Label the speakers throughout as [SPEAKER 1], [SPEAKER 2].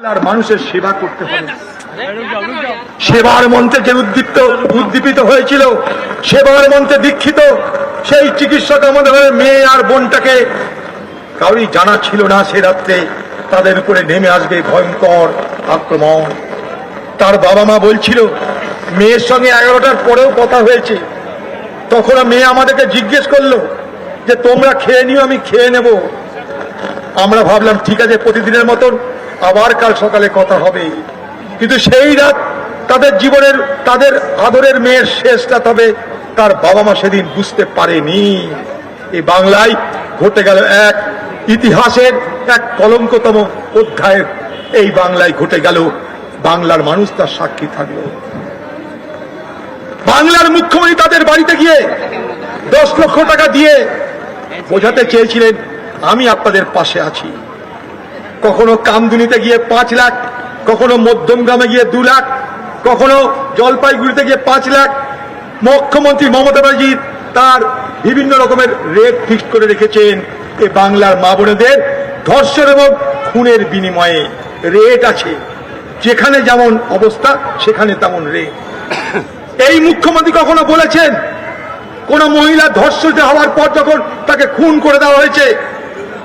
[SPEAKER 1] আর মানুষের সেবা করতে হবে। সেবার মন্ত্রে যে উদ্দীপিত হয়েছিল, সেবার মন্ত্রে দীক্ষিত সেই চিকিৎসক আমাদের মেয়ে আর বোনটাকে কাউরি জানা ছিল না সে রাত্রে তাদের উপরে নেমে আসবে ভয়ঙ্কর আক্রমণ। তার বাবা মা বলছিল, মেয়ের সঙ্গে 11টার পরেও কথা হয়েছে। তখন মেয়ে আমাদেরকে জিজ্ঞেস করলো যে তোমরা খেয়ে নিও, আমি খেয়ে নেব। আমরা ভাবলাম ঠিক আছে, প্রতিদিনের মতন আবার কাল সকালে কথা হবে। কিন্তু সেই রাত তাদের জীবনের, তাদের আদরের মেয়ের শেষ রাত হবে, তার বাবা মা সেদিন বুঝতে পারেনি। এই বাংলায় ঘটে গেল এক ইতিহাসের এক কলঙ্কতম অধ্যায়ের, এই বাংলায় ঘটে গেল। বাংলার মানুষ তার সাক্ষী থাকলো। বাংলার মুখ্যমন্ত্রী তাদের বাড়িতে গিয়ে 10 লক্ষ টাকা দিয়ে বোঝাতে চেয়েছিলেন আমি আপনাদের পাশে আছি। কখনো কামদুনিতে গিয়ে 5 লাখ, কখনো মধ্যমগ্রামে গিয়ে 2 লাখ, কখনো জলপাইগুড়িতে গিয়ে 5 লাখ। মুখ্যমন্ত্রী মমতা ব্যানার্জি তার বিভিন্ন রকমের রেট ফিক্সড করে রেখেছেন। এই বাংলার মা বোনেদের ধর্ষণ এবং খুনের বিনিময়ে রেট আছে, যেখানে যেমন অবস্থা সেখানে তেমন রেট। এই মুখ্যমন্ত্রী কখনো বলেছেন কোন মহিলা ধর্ষিত হওয়ার পর যখন তাকে খুন করে দেওয়া হয়েছে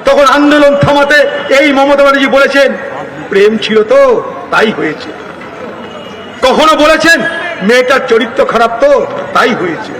[SPEAKER 1] তখন আন্দোলন থামাতে এই মমতা ব্যানার্জি বলেছেন প্রেম ছিল তো তাই হয়েছে? কখনো বলেছেন মেয়েটার চরিত্র খারাপ তো তাই হয়েছে?